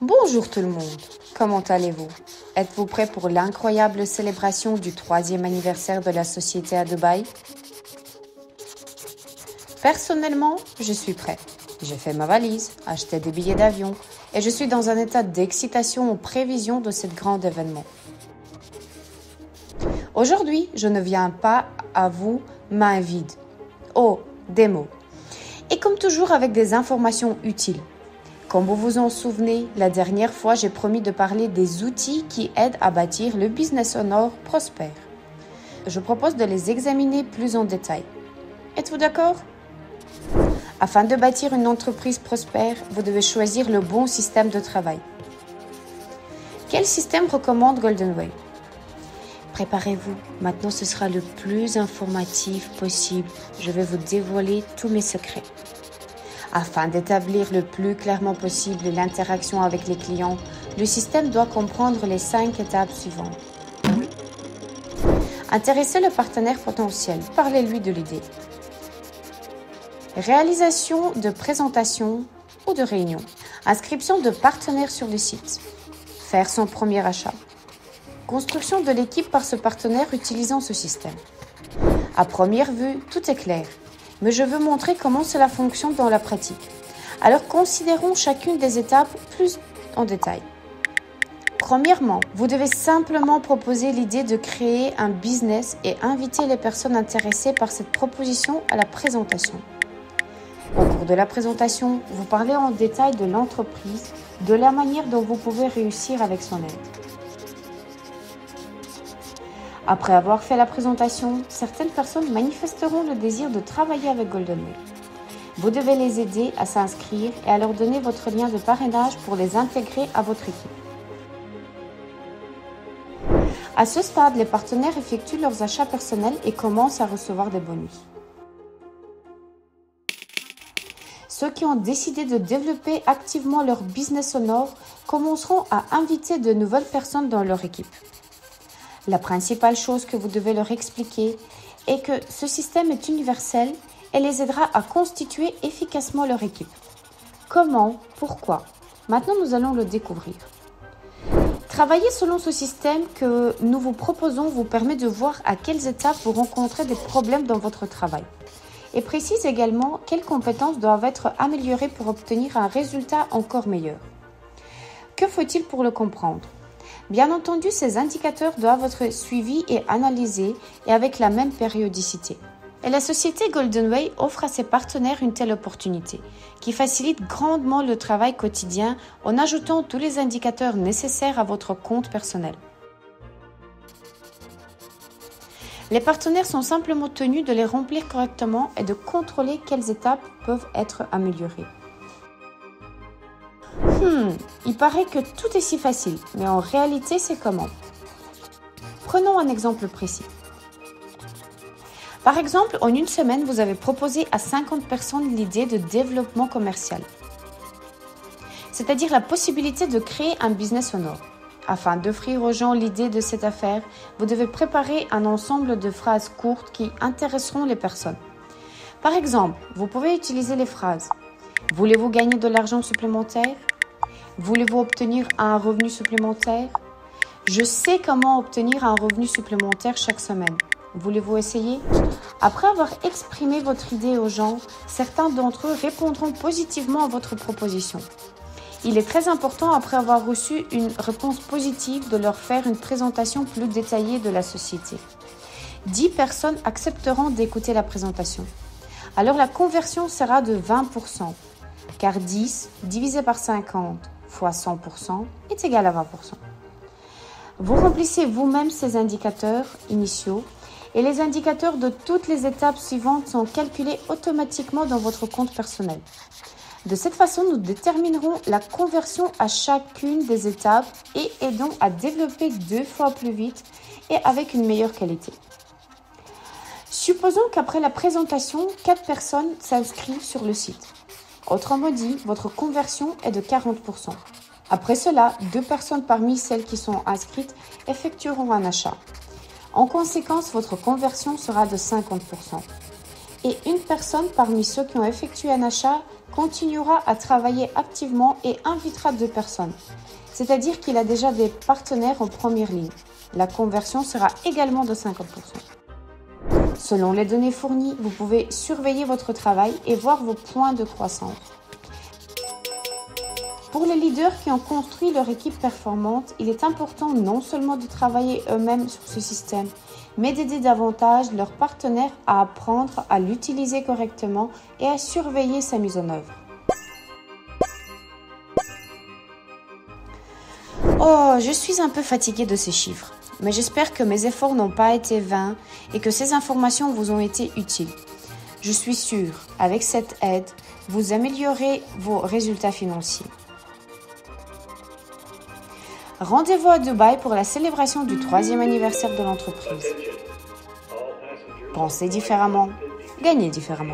Bonjour tout le monde, comment allez-vous? Êtes-vous prêts pour l'incroyable célébration du 3e anniversaire de la société à Dubaï? Personnellement, je suis prêt. J'ai fait ma valise, acheté des billets d'avion et je suis dans un état d'excitation en prévision de ce grand événement. Aujourd'hui, je ne viens pas à vous main vide. Oh, des mots. Et comme toujours avec des informations utiles. Comme vous vous en souvenez, la dernière fois, j'ai promis de parler des outils qui aident à bâtir le business en or prospère. Je propose de les examiner plus en détail. Êtes-vous d'accord? Afin de bâtir une entreprise prospère, vous devez choisir le bon système de travail. Quel système recommande GoldenWay? Préparez-vous, maintenant ce sera le plus informatif possible. Je vais vous dévoiler tous mes secrets. Afin d'établir le plus clairement possible l'interaction avec les clients, le système doit comprendre les 5 étapes suivantes. Intéressez le partenaire potentiel, parlez-lui de l'idée. Réalisation de présentation ou de réunion. Inscription de partenaires sur le site. Faire son premier achat. Construction de l'équipe par ce partenaire utilisant ce système. À première vue, tout est clair. Mais je veux montrer comment cela fonctionne dans la pratique. Alors considérons chacune des étapes plus en détail. Premièrement, vous devez simplement proposer l'idée de créer un business et inviter les personnes intéressées par cette proposition à la présentation. Au cours de la présentation, vous parlez en détail de l'entreprise, de la manière dont vous pouvez réussir avec son aide. Après avoir fait la présentation, certaines personnes manifesteront le désir de travailler avec GoldenWay. Vous devez les aider à s'inscrire et à leur donner votre lien de parrainage pour les intégrer à votre équipe. À ce stade, les partenaires effectuent leurs achats personnels et commencent à recevoir des bonus. Ceux qui ont décidé de développer activement leur business en or commenceront à inviter de nouvelles personnes dans leur équipe. La principale chose que vous devez leur expliquer est que ce système est universel et les aidera à constituer efficacement leur équipe. Comment? Pourquoi? Maintenant, nous allons le découvrir. Travailler selon ce système que nous vous proposons vous permet de voir à quelles étapes vous rencontrez des problèmes dans votre travail et précise également quelles compétences doivent être améliorées pour obtenir un résultat encore meilleur. Que faut-il pour le comprendre? Bien entendu, ces indicateurs doivent être suivis et analysés et avec la même périodicité. Et la société GoldenWay offre à ses partenaires une telle opportunité qui facilite grandement le travail quotidien en ajoutant tous les indicateurs nécessaires à votre compte personnel. Les partenaires sont simplement tenus de les remplir correctement et de contrôler quelles étapes peuvent être améliorées. Il paraît que tout est si facile, mais en réalité, c'est comment? Prenons un exemple précis. Par exemple, en une semaine, vous avez proposé à 50 personnes l'idée de développement commercial, c'est-à-dire la possibilité de créer un business en or. Afin d'offrir aux gens l'idée de cette affaire, vous devez préparer un ensemble de phrases courtes qui intéresseront les personnes. Par exemple, vous pouvez utiliser les phrases « Voulez-vous gagner de l'argent supplémentaire ?» Voulez-vous obtenir un revenu supplémentaire? Je sais comment obtenir un revenu supplémentaire chaque semaine. Voulez-vous essayer? Après avoir exprimé votre idée aux gens, certains d'entre eux répondront positivement à votre proposition. Il est très important, après avoir reçu une réponse positive, de leur faire une présentation plus détaillée de la société. 10 personnes accepteront d'écouter la présentation. Alors la conversion sera de 20%, car 10 divisé par 50 fois 100% est égal à 20%. Vous remplissez vous-même ces indicateurs initiaux et les indicateurs de toutes les étapes suivantes sont calculés automatiquement dans votre compte personnel. De cette façon, nous déterminerons la conversion à chacune des étapes et aidons à développer 2 fois plus vite et avec une meilleure qualité. Supposons qu'après la présentation, 4 personnes s'inscrivent sur le site. Autrement dit, votre conversion est de 40%. Après cela, 2 personnes parmi celles qui sont inscrites effectueront un achat. En conséquence, votre conversion sera de 50%. Et une personne parmi ceux qui ont effectué un achat continuera à travailler activement et invitera 2 personnes. C'est-à-dire qu'il a déjà des partenaires en première ligne. La conversion sera également de 50%. Selon les données fournies, vous pouvez surveiller votre travail et voir vos points de croissance. Pour les leaders qui ont construit leur équipe performante, il est important non seulement de travailler eux-mêmes sur ce système, mais d'aider davantage leurs partenaires à apprendre à l'utiliser correctement et à surveiller sa mise en œuvre. Oh, je suis un peu fatiguée de ces chiffres, mais j'espère que mes efforts n'ont pas été vains et que ces informations vous ont été utiles. Je suis sûre, avec cette aide, vous améliorez vos résultats financiers. Rendez-vous à Dubaï pour la célébration du 3e anniversaire de l'entreprise. Pensez différemment, gagnez différemment.